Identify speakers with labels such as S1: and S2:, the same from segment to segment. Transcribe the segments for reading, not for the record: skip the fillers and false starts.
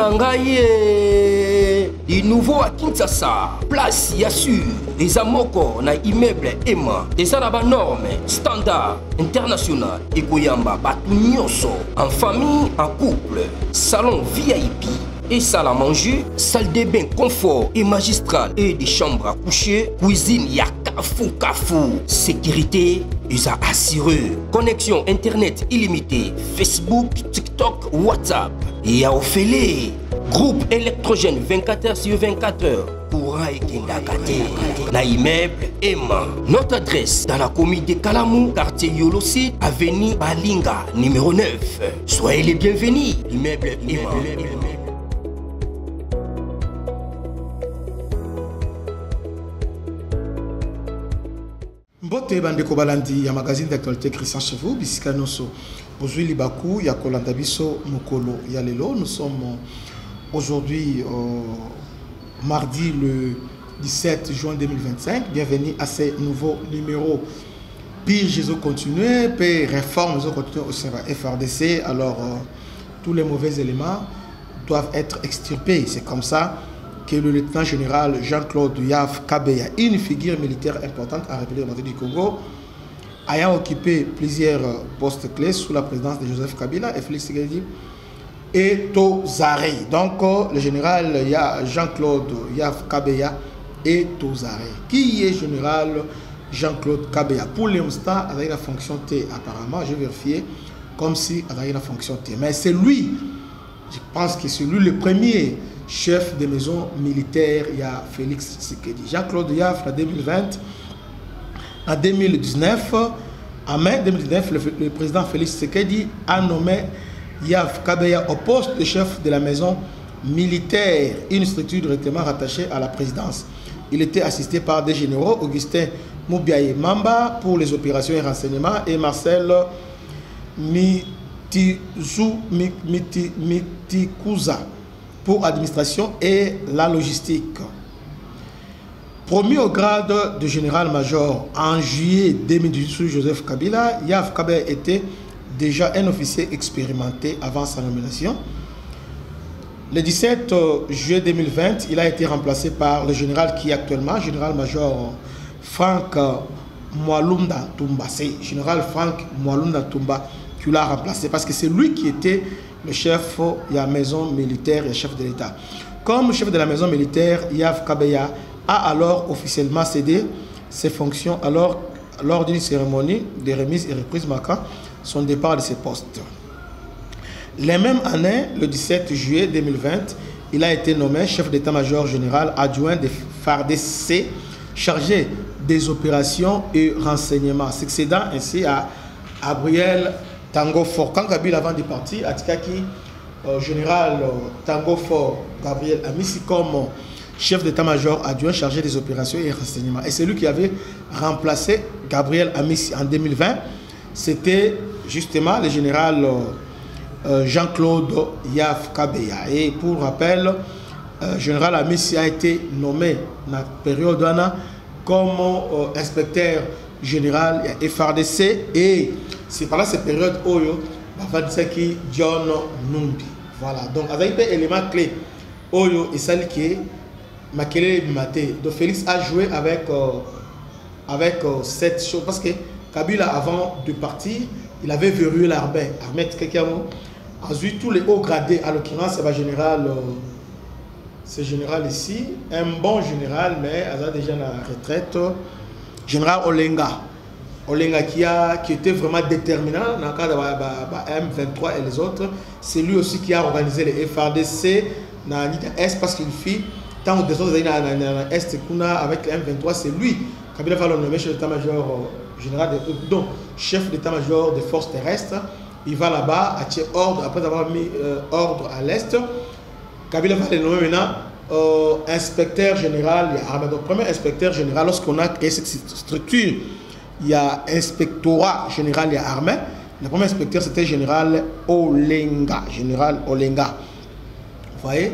S1: Nangaye, du nouveau à Kinshasa, place Yassur, des amoko na immeuble Emma, des arabes normes, standard, international, et Koyamba, Batunyoso, en famille, en couple, salon VIP. Et salle à manger, salle de bain confort et magistrale et des chambres à coucher, cuisine Kafou. Sécurité, ils ont assuré. Connexion internet illimitée, Facebook, TikTok, WhatsApp. Et à Ophélie, groupe électrogène 24h/24h. Courant et Kindakate. Na immeuble Emma. Notre adresse dans la commune de Kalamou, quartier Yolosi, avenue Balinga, numéro 9. Soyez les bienvenus. Immeuble Emma.
S2: Bote bandeko balandi ya magazine d'actualité Christian Chevaux bisika noso bozui libaku ya kolanda biso mokolo ya lelo. Nous sommes aujourd'hui mardi le 17 juin 2025. Bienvenue à ce nouveau numéro. Pire Jésus continue, puis réforme Jésus continue au FRDC. Alors tous les mauvais éléments doivent être extirpés. C'est comme ça que le lieutenant général Jean-Claude Yav Kabeya, une figure militaire importante en République démocratique du Congo, ayant occupé plusieurs postes clés sous la présidence de Joseph Kabila et Félix Tshisekedi, et Tozare. Donc le général Jean-Claude Yav Kabeya et Tozare. Qui est général Jean-Claude Kabeya? Pour l'instant, il a la fonction T apparemment, j'ai vérifié, comme si il a la fonction T. Mais c'est lui, je pense que c'est lui le premier chef de maison militaire, il y a Félix Tshisekedi. Jean-Claude Yav en 2020, en 2019, en mai 2019, le président Félix Tshisekedi a nommé Yav Kabeya au poste de chef de la maison militaire, une structure directement rattachée à la présidence. Il était assisté par des généraux, Augustin Moubiaye Mamba pour les opérations et renseignements et Marcel Mitikuza pour administration et la logistique. Promu au grade de général-major en juillet 2018 sous Joseph Kabila, Yav Kabeya était déjà un officier expérimenté avant sa nomination. Le 17 juillet 2020, il a été remplacé par le général qui est actuellement général-major Franck Mwalunda Tumba. C'est général Franck Mwalunda Tumba qui l'a remplacé parce que c'est lui qui était le chef de la maison militaire et chef de l'État. Comme chef de la maison militaire, Yav Kabeya a alors officiellement cédé ses fonctions lors d'une cérémonie de remise et reprise marquant son départ de ses postes. La même année, le 17 juillet 2020, il a été nommé chef d'état-major général adjoint de FARDC, chargé des opérations et renseignements, succédant ainsi à Gabriel Tango Fort. Quand Kabila avant de partir, Atikaki, général Tango Fort, Gabriel a mis comme chef d'état-major adjoint chargé des opérations et renseignements. Et c'est lui qui avait remplacé Gabriel Amissi en 2020. C'était justement le général Jean-Claude Yav Kabeya. Et pour rappel, général Amissi a été nommé dans la période comme inspecteur général FRDC et c'est par là cette période où Bafadisaki John Numbi. Voilà, donc avec des éléments clés, Oyo et celle qui est Makele Maté. Donc Félix a joué avec cette chose parce que Kabila avant de partir, il avait verrouillé l'armée. Armée quelqu'un ensuite tous les hauts gradés, à l'occurrence c'est général, ce général ici, un bon général mais il a déjà la retraite, général Olenga. Olenga qui était vraiment déterminant dans le cadre de M23 et les autres. C'est lui aussi qui a organisé les FRDC dans l'Est parce qu'il fit tant que des autres dans l'Est avec le M23. C'est lui qui a le nommer chef d'état-major général, donc chef d'état-major des forces terrestres. Il va là-bas à tirer ordre, après avoir mis ordre à l'Est. Kabila va le nommer maintenant inspecteur général. Donc, premier inspecteur général, lorsqu'on a créé cette structure, il y a inspectorat général, il y a armée. Le premier inspecteur, c'était général Olenga. Général Olenga. Vous voyez?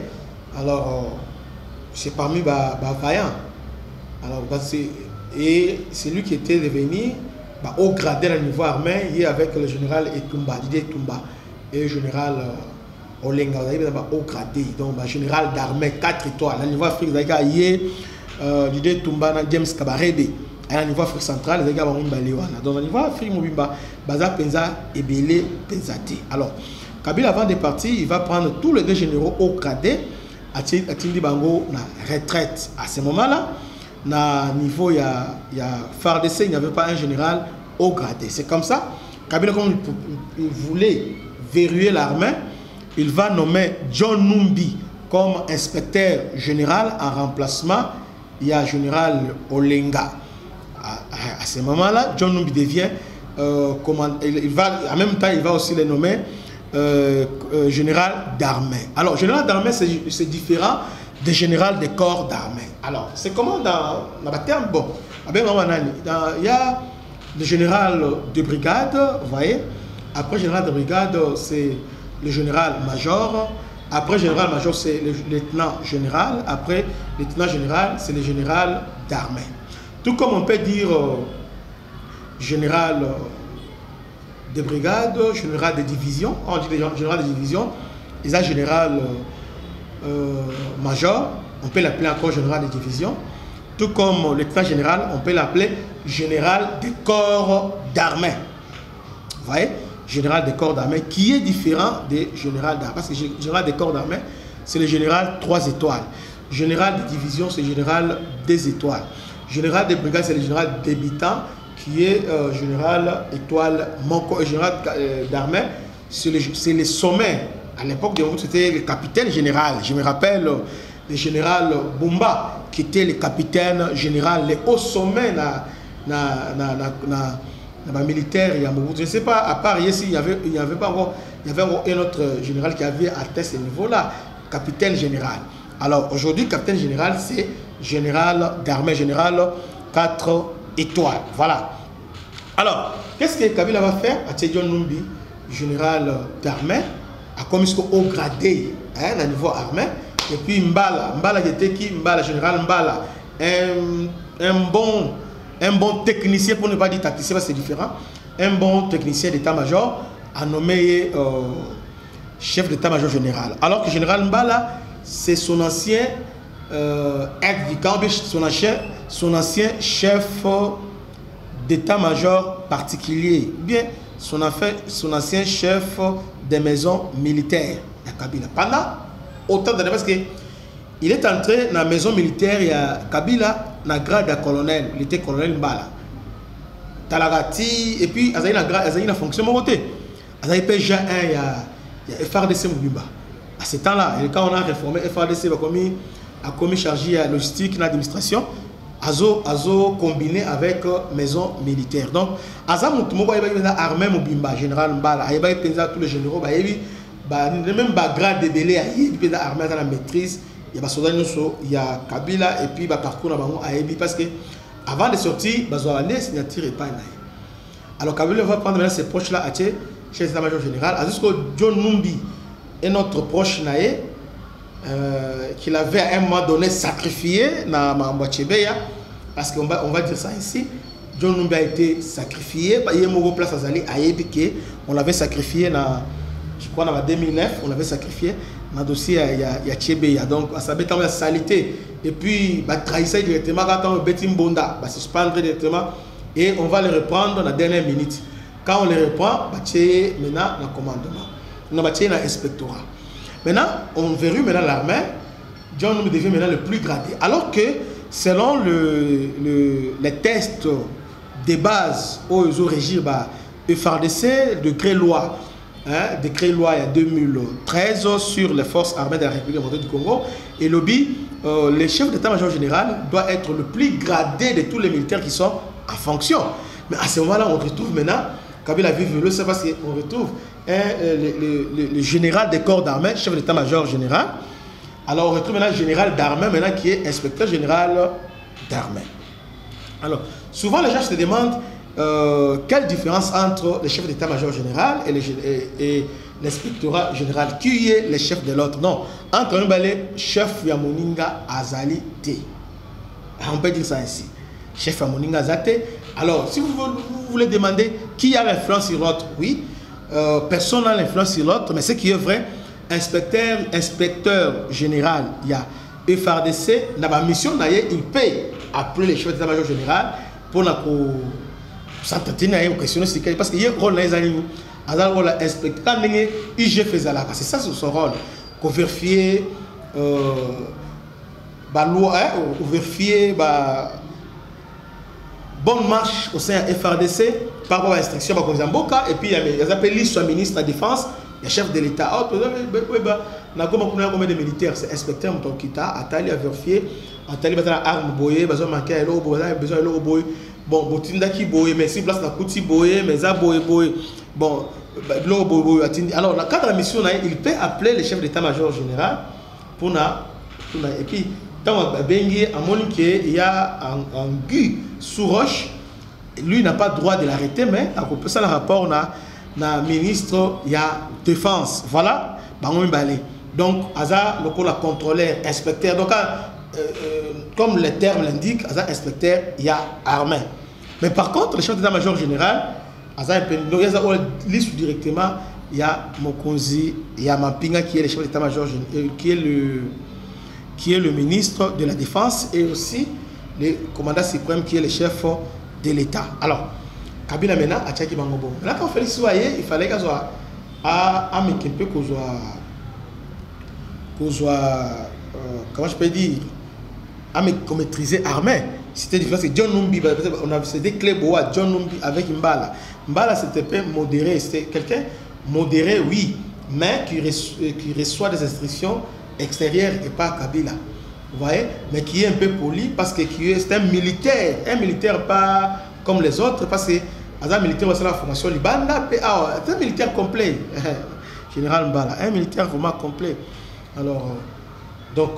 S2: Alors, c'est parmi les vaillants. Alors, et c'est lui qui était devenu au gradé à niveau armé, il est avec le général Etumba, Didier Etumba, et le général Olenga, vous avez au gradé, donc général d'armée 4 étoiles. À niveau Afrique, vous avez l'idée Tumbana James Kabarebe. À niveau Afrique centrale, vous avez donc à niveau Afrique, Baza Penza et Belé Penzati. Alors, Kabila, avant de partir, il va prendre tous les deux généraux au gradé à Tindi Bango na retraite. À ce moment-là, na niveau, il y a FARDC, il n'y avait pas un général au gradé. C'est comme ça. Kabila, comme il voulait verrouiller l'armée, il va nommer John Numbi comme inspecteur général en remplacement. Il y a général Olenga. À ce moment-là, John Numbi devient en même temps, il va aussi le nommer général d'armée. Alors, général d'armée, c'est différent des général des corps d'armée. Alors, c'est comment dans le terme? Bon, il y a le général de brigade, vous voyez. Après général de brigade, c'est le général-major. Après général-major, c'est le lieutenant général. Après lieutenant général, c'est le général d'armée. Tout comme on peut dire général de brigade, général de division. On dit général de division. Il y a général major. On peut l'appeler encore général de division. Tout comme lieutenant général, on peut l'appeler général des corps d'armée. Vous voyez? Général des corps d'armée, qui est différent des général d'armée. Parce que général des corps d'armée, c'est le général 3 étoiles. Général de division, c'est le général 2 étoiles. Général de brigade, c'est le général débutant, qui est général étoile. Général d'armée, c'est le sommet. À l'époque de vous, c'était le capitaine général. Je me rappelle le général Bumba, qui était le capitaine général, le haut sommet militaire. Je ne sais pas, à part ici, il y avait pas encore, il y avait un autre général qui avait atteint ce niveau-là, capitaine général. Alors aujourd'hui, capitaine général, c'est général d'armée, général 4 étoiles. Voilà. Alors, qu'est-ce que Kabila va faire? John Numbi, général d'armée, a commis au gradé, à niveau armée. Et puis Mbala était qui? Mbala, général Mbala, un bon technicien, pour ne pas dire tacticien, parce que c'est différent. Un bon technicien d'état-major a nommé chef d'état-major général. Alors que général Mbala, c'est son ancien son ancien chef d'état-major particulier, bien son ancien chef des maisons militaires à Kabila. Pendant autant d'années, parce qu'il est entré dans la maison militaire, il y a Kabila, dans le grade de colonel, il était colonel Mbala. Talagati, et puis il y a une fonction de mon côté. Il y a FARDC Mubimba. À ce temps-là, quand on a réformé FARDC, a commis chargé à logistique, l'administration, Azo combiné avec maison militaire. Donc, Aza Moutumo, il y a armée Mubimba, général Mbala, il y a tous les généraux, même grade de Belé, il y a armée dans la maîtrise, il y a il y a Kabila, et puis il y a parcours parce que avant de sortir, il y a une signature et pas. Alors Kabila va prendre maintenant ses proches là, chef d'état-major général, jusqu'au John Numbi, et notre proche naé, qu'il avait à un moment donné sacrifié dans Mambouachebeya, parce qu'on va dire ça ici. John Numbi a été sacrifié, il y a une place à Zali, on l'avait sacrifié dans, je crois, en 2009, on l'avait sacrifié dans le dossier il y a Chebeya. Donc, ça avait été salité. Et puis, trahissé directement quand on Betim Bonda, suspendre directement, et on va le reprendre dans la dernière minute. Quand on le reprend, maintenant, dans le commandement. On va dans l'inspectorat. Maintenant, on verrouille maintenant l'armée. John Numbi devient maintenant le plus gradé. Alors que, selon les tests de base où ils ont régi le FARDC, décret loi il y a 2013 sur les forces armées de la République démocratique du Congo, et le chef d'état-major général doit être le plus gradé de tous les militaires qui sont en fonction. Mais à ce moment-là, on retrouve maintenant, Kabila Vive, c'est parce qu'on retrouve le général des corps d'armée, chef d'état-major général. Alors on retrouve maintenant le général d'armée, maintenant qui est inspecteur général d'armée. Alors, souvent les gens se demandent quelle différence entre le chef d'état-major général et l'inspectorat général, qui est le chef de l'autre. Non, entre nous, le chef Yamoninga Azali T. On peut dire ça ainsi. Chef Yamoninga Azali. Alors, si vous voulez demander qui a l'influence sur l'autre, oui, personne n'a l'influence sur l'autre, mais ce qui est vrai, inspecteur général, il y a FRDC, dans la mission, il peut appeler les chefs d'état-major général pour s'entretenir aux questions sécurité. Parce qu'il y a un rôle dans les rôle inspecteur, IG faisait là. C'est ça son rôle. Pour vérifier la loi, vérifier bonne marche au sein de FRDC par rapport à l'instruction et puis il y a appelé soit ministre de la Défense, le chef de l'État. Il y a combien de militaires, c'est inspecteur qui a vérifié, il y a arme boyée, besoin manquer besoin de l'eau boyée. Bon, botinda qui boye, mais si place la couti boye, mais ça boye. Bon, l'eau boye. Alors, dans le cadre de la mission, il peut appeler le chef d'état-major général pour et puis, dans le Bengue, il y a un Guy sous roche. Lui n'a pas le droit de l'arrêter, mais à cause de ça, le rapport, na ministre, il y a défense. Voilà, donc, Aza, le contrôleur, inspecteur. Donc, comme le terme l'indique, Aza, inspecteur, il y a armée. Mais par contre, le chef d'état-major général, Aza, il y a liste directement, il y a Mokonzi, il y a Mapinga qui est le chef d'état-major général, qui est le ministre de la Défense et aussi le commandant suprême qui est le chef de l'État. Alors, Kabila maintenant a tchaki bangobo. Là quand Félix Soye, il fallait qu'il soit à Mekempe qu'on soit comment je peux dire à maîtriser armée. C'était différent que John Numbi, on a des clés bois John Numbi avec Mbala. Mbala c'était pas modéré, c'était quelqu'un modéré oui, mais qui reçoit des instructions extérieures et pas Kabila. Vous voyez, mais qui est un peu poli parce que c'est un militaire pas comme les autres parce que un militaire c'est la formation Liban c'est un militaire complet. Général Mbala, un militaire vraiment complet. Alors donc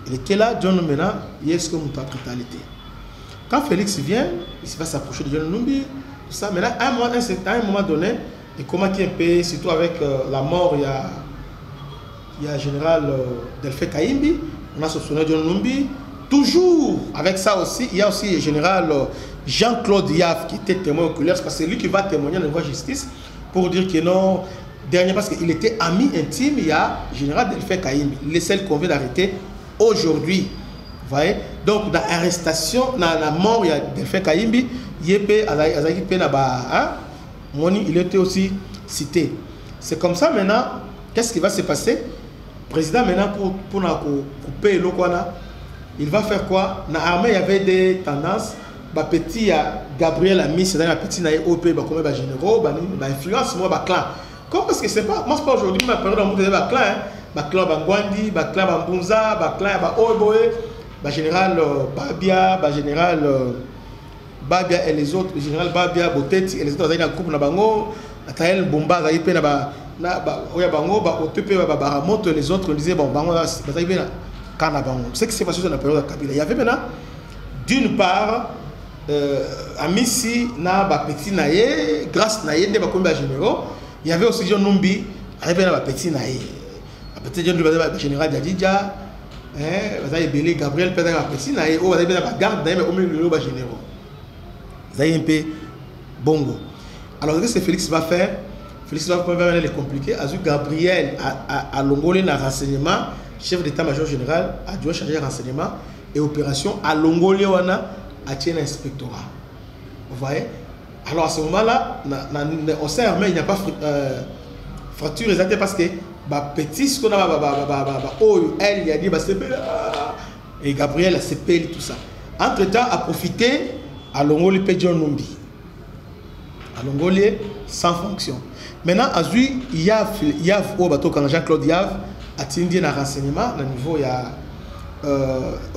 S2: il était là, John maintenant, il est ce que nous avons brutalité. Quand Félix vient, il va s'approcher de John Numbi, tout ça. Mais là, à un moment donné, et comment qui est un peu, surtout avec la mort, il y a le général Delphin Kaimbi, on a soupçonné John Numbi. Toujours avec ça aussi, il y a aussi le général Jean-Claude Yav qui était témoin oculaire, parce que c'est lui qui va témoigner dans la justice pour dire que non, dernier, parce qu'il était ami intime, il y a le général Delphin Kaimbi, le seul qu'on vient d'arrêter aujourd'hui. Vous voyez? Donc, dans l'arrestation, dans la mort, il y a Delphin Kaimbi, il était aussi cité. C'est comme ça maintenant, qu'est-ce qui va se passer? Le président maintenant, pour couper l'eau, il va faire quoi? Dans l'armée, il y avait des tendances. Petit, Gabriel Ami, c'est un petit naïf OP, comme les généraux, influence moi, clan. Comme parce que c'est pas, moi, c'est pas aujourd'hui, ma période, on va clan. Clan Bangwandi, clan Bambunza, clan Oeboe, général Babia, général Babia et les autres, le général Babia, Boteti et les autres, ils ont un couple Nabango, Atael Bomba, Zaïpe, les autres disaient bon, Bango, c'est ce qui s'est passé dans la période de Kabila. Il y avait maintenant, d'une part, Amissi, Petit Naye, grâce Naye, des généraux, il y avait aussi John Numbi, avec Petit Naye. Peut-être que le général Djadidja, Gabriel Pédé, Petit Naye, ou la garde, mais au milieu de l'eau, généraux. Vous avez un peu bongo. Alors, qu'est-ce que Félix va faire? Félix va faire les compliqués. Azu Gabriel a longolé le renseignement, chef d'état-major général, a dû charger le renseignement et opération à longolé a tient l'inspectorat. Vous voyez? Alors, à ce moment-là, au sein armé, il n'y a pas fracture exacte parce que petit ce qu'on a elle il a dit et Gabriel a CPL tout ça. Entre-temps, a profité à Longolé Pedjon Numbi. À Longolé sans fonction. Maintenant, à Zui, Yav au bateau quand Jean-Claude Yav a tenu un renseignement au niveau il y a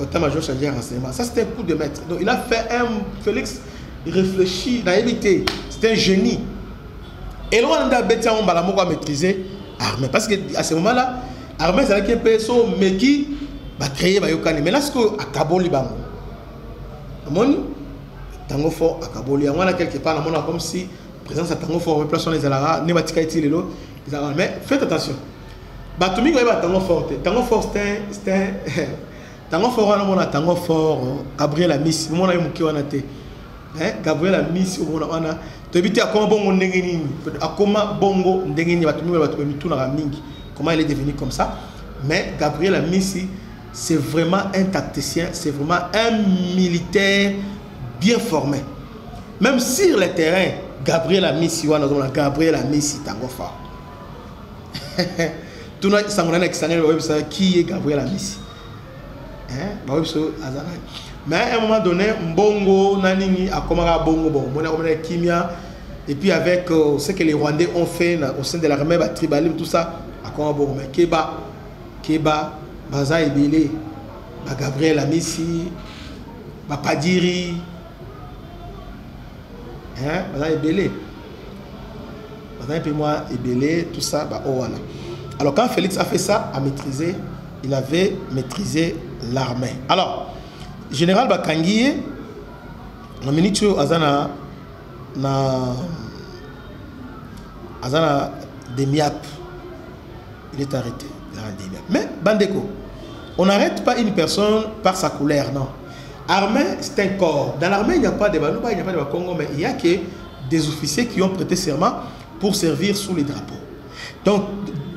S2: état-major chargé de renseignement. Ça c'était un coup de maître. Donc il a fait Félix réfléchit, il a évité. C'était un génie. Et là on a bêté on va maîtriser l'armée parce qu'à ce moment-là, l'armée c'est un peu mais qui va créer Bayokani. Mais là ce que à Kaboli bango. Amoni tango fort à Kaboli. On a quelque part on a comme si présence à tango fort place on les alara ne batika itile lo. Mais faites attention. Batumi ko ba tango fort. Tango fort c'était tango fort on a tango fort Gabriel Amis. Mon a muki wana te. Gabriel Amis on to éviter à comment bongo ndenge nini. À comment bongo ndenge nini batumi ba to mituna mingi. comment il est devenu comme ça. Mais Gabriel Amissi, c'est vraiment un tacticien, c'est vraiment un militaire bien formé. Même sur le terrain, Gabriel Amissi, Gabriel Amissi, tango fort. Tout le monde qui est Gabriel Amissi. Mais à un moment donné, Mbongo, Nanini, a commencé Bongo, bon, Kimia, et puis avec ce que les Rwandais ont fait au sein de l'armée tribale, tout ça, à commencé Keba, Baza Ebele, Gabriel Amissi, Padiri, Baza Ebele, Baza Ebele, tout ça, alors quand Félix a fait ça, il avait maîtrisé l'armée. Alors, général Bakangiye, na ministre Azana Demiap, il est arrêté. Mais Bandeko, on n'arrête pas une personne par sa couleur, non. Armée, c'est un corps. Dans l'armée, il n'y a pas de Balouba, il n'y a pas de Congo, mais il y a que des officiers qui ont prêté serment pour servir sous les drapeaux. Donc,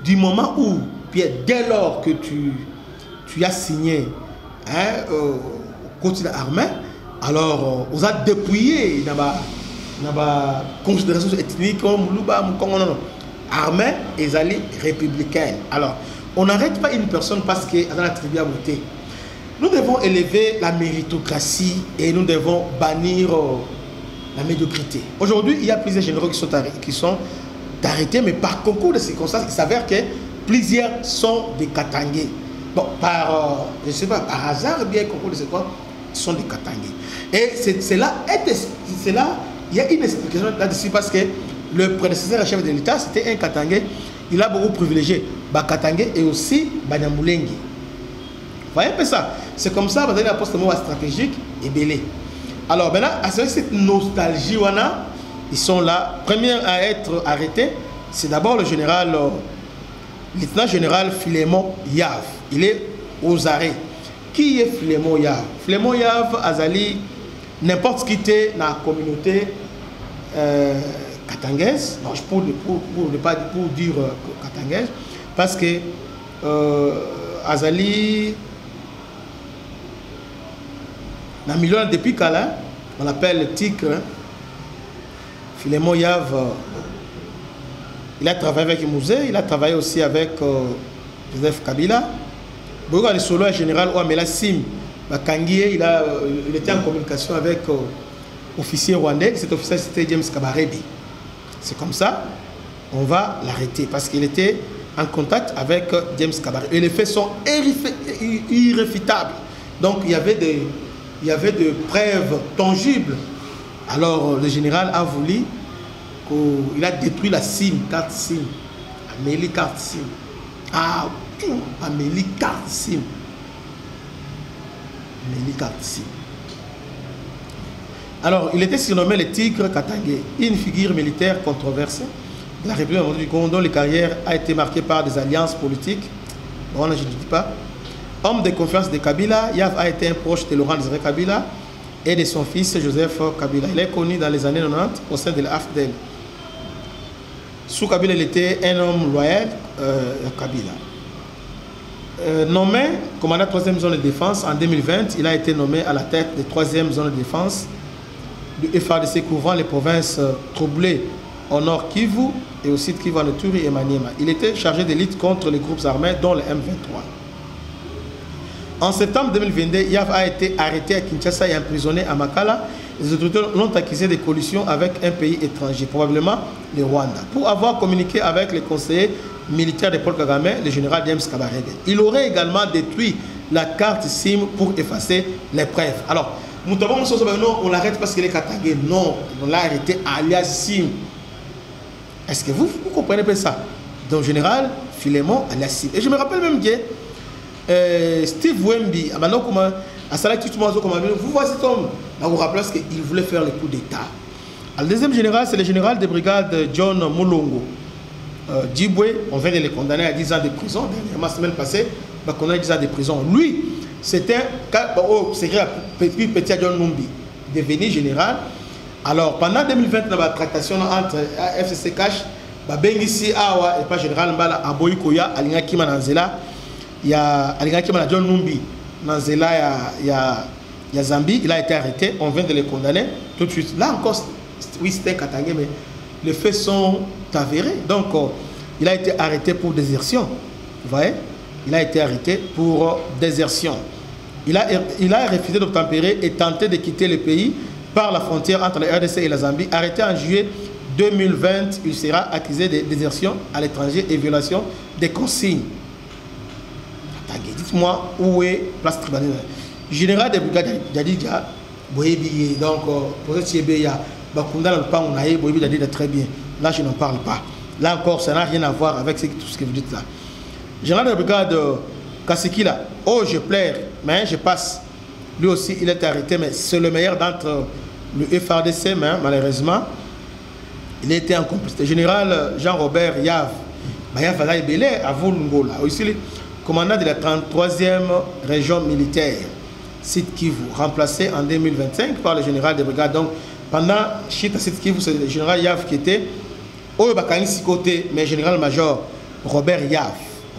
S2: du moment où, dès lors que tu as signé côté de l'armée, alors on a dépouillé dans la considération ethnique comme Moulouba, Moukongo, non. Armée et alliés républicaine. Alors, on n'arrête pas une personne parce qu'elle a la tribu à voter. Nous devons élever la méritocratie et nous devons bannir la médiocrité. Aujourd'hui, il y a plusieurs généraux qui sont arrêtés, mais par concours de circonstances, il s'avère que plusieurs sont des Katangais. Bon, je ne sais pas, par hasard, bien concours de circonstances, sont des Katangais. Et c'est là, il y a une explication là-dessus parce que le prédécesseur chef de l'État, c'était un Katangais. Il a beaucoup privilégié Bakatangais et aussi Banyamoulengi. Vous voyez un peu ça? C'est comme ça, vous avez un poste stratégique et belé. Alors maintenant, à cette nostalgie, ils sont là. Premier à être arrêté, c'est d'abord le général, lieutenant général Philémon Yav. Il est aux arrêts. Qui est Philémon Yav? Philémon Yav, Azali, n'importe qui était dans la communauté katangaise, pour dire katangaise, parce que Azali, dans le milieu depuis Kala, on l'appelle le tigre. Philémon Yav, il a travaillé avec Mouzé, il a travaillé aussi avec Joseph Kabila. Boga le solo général Ouamela Sim Bakangiye, il était en communication avec officier rwandais. Cet officier c'était James Kabarebe. C'est comme ça, on va l'arrêter parce qu'il était en contact avec James Kabarebe. Et les faits sont irréfutables. Donc il y avait des preuves tangibles. Alors le général a voulu qu'il a détruit la SIM, carte SIM, Amélie carte SIM. Ah, Amélie carte SIM. Amélie carte SIM. Alors, il était surnommé le Tigre Katangais, une figure militaire controversée de la République du Congo dont la carrière a été marquée par des alliances politiques. Bon, là, je ne dis pas. Homme de confiance de Kabila, Yav a été un proche de Laurent Désiré Kabila et de son fils Joseph Kabila. Il est connu dans les années 90 au sein de l'AFDEL. Sous Kabila, il était un homme loyal, Kabila. Nommé commandant de 3e zone de défense en 2020, il a été nommé à la tête de 3e zone de défense du FARDC couvrant les provinces troublées au nord Kivu et au sud Kivu, Ituri et Maniema. Il était chargé de lutte contre les groupes armés dont le M23. En septembre 2022, Yav a été arrêté à Kinshasa et emprisonné à Makala. Les autorités l'ont accusé de collusion avec un pays étranger, probablement le Rwanda, pour avoir communiqué avec les conseillers militaires de Paul Kagame, le général James Kabarebe. Il aurait également détruit la carte SIM pour effacer les preuves. Alors, on l'arrête parce qu'il est Katangais. Non, on l'a arrêté alias SIM. Est-ce que vous comprenez pas ça? Donc, général Philémon alias SIM. Et je me rappelle même que Steve Wemby, vous voyez cet homme, vous rappelez qu'il voulait faire le coup d'État. Le deuxième général, c'est le général de brigade John Moulongo. Djiboué, on vient de le condamner à 10 ans de prison. Dernièrement, la semaine passée, on a 10 ans de prison. Lui, c'était Petit John Numbi, devenu général. Alors, pendant 2020, la tractation entre FCC Cash, Bengisi awa et pas général Mbala aboyi koya alinga kima nanzela ya alinga kima na John Numbi nanzela ya Zambie, il a été arrêté, on vient de le condamner tout de suite. Là encore oui c'était Katangé, mais les faits sont avérés. Donc il a été arrêté pour désertion. Vous voyez, il a été arrêté pour désertion. Il a refusé d'obtempérer et tenté de quitter le pays par la frontière entre la RDC et la Zambie. Arrêté en juillet 2020, il sera accusé de désertion à l'étranger et violation des consignes. Dites-moi où est place tribunal. Général de brigade Jadidja, Boyebi, donc pour ce qui est Bakunda le pan on a Boyebi Jadidja très bien. Là je n'en parle pas. Là encore ça n'a rien à voir avec tout ce que vous dites là. Général de brigade Kassikila, oh je plaire, mais je passe. Lui aussi il est arrêté, mais c'est le meilleur d'entre le FRDC, mais malheureusement. Il était en complicité. Général Jean-Robert Yav, Yav Alaï Belé, à Volungola, aussi le commandant de la 33e région militaire, Site Kivu, remplacé en 2025 par le général de brigade. Donc, pendant Chita Site Kivu, c'est le général Yav qui était au Bakani côté, mais général-major Robert Yav.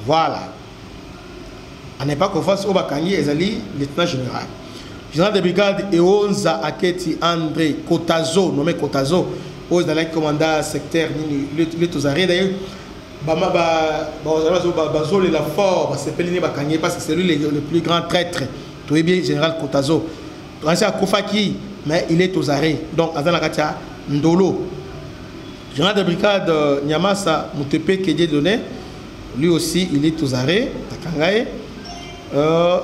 S2: Voilà. À n'est pas qu'on fasse au Bakani, Ezali, lieutenant général. Général de brigade Eonza Aketi André Kotazo, nommé Kotazo, aux commandant secteur le Tozaré d'ailleurs bazole la fort c'est pelini bakanye parce que c'est lui le plus grand traître tout est bien général Kotazo ancien Koufaki mais il est Tozaré donc avant la katia Ndolo général de brigade Nyamasa Mutepe Kédié donné lui aussi il est Tozaré Takangaye.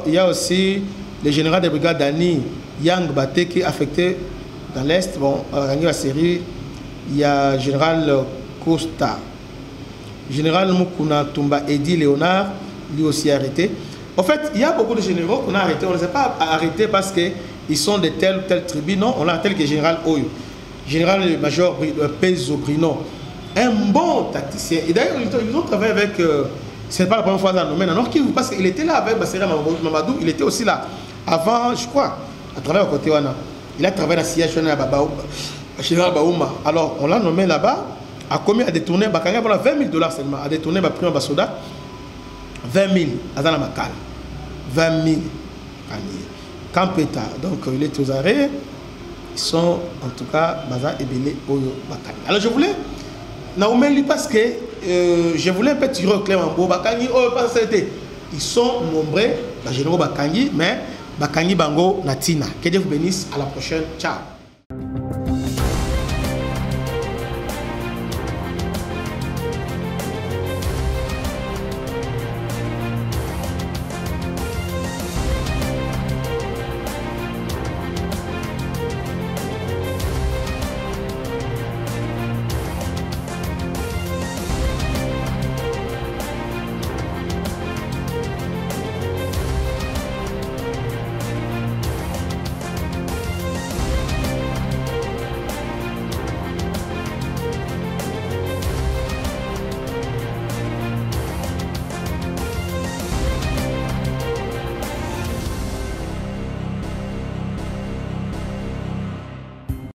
S2: Il y a aussi le général de brigade Dani Yang Baté qui est affecté dans l'Est. Bon, la série, il y a général Costa, général Mukuna Tumba Edi Léonard, lui aussi arrêté. En fait, il y a beaucoup de généraux qu'on a arrêtés. On ne les a pas arrêtés parce qu'ils sont de telle ou telle tribu. Non, on a tel que général Oyo, général major Pezo Brino, un bon tacticien. Et d'ailleurs, ils ont travaillé avec. Ce n'est pas la première fois dans le domaine. Alors parce qu'il était là avec Bassera Mamadou, il était aussi là avant, je crois, à travers le côté Wana. Il a travaillé dans le siège général Baouma. Alors, on l'a nommé là-bas, a commis à détourner, Bakanga pour 20 000 $ seulement, à détourner ma prime Basoda, 20 000, à Zana Makal, 20 000. Campeta, donc il est aux arrêts, ils sont en tout cas, Baza et Belé Oyo Bakanga. Alors, je voulais, Naoumeli, parce que je voulais un peu tirer au clair en beau, Bakangi, oh, parce que ils sont nombreux, les généraux Bakangi, mais Bakangi Bango Natina. Que Dieu vous bénisse, à la prochaine, ciao.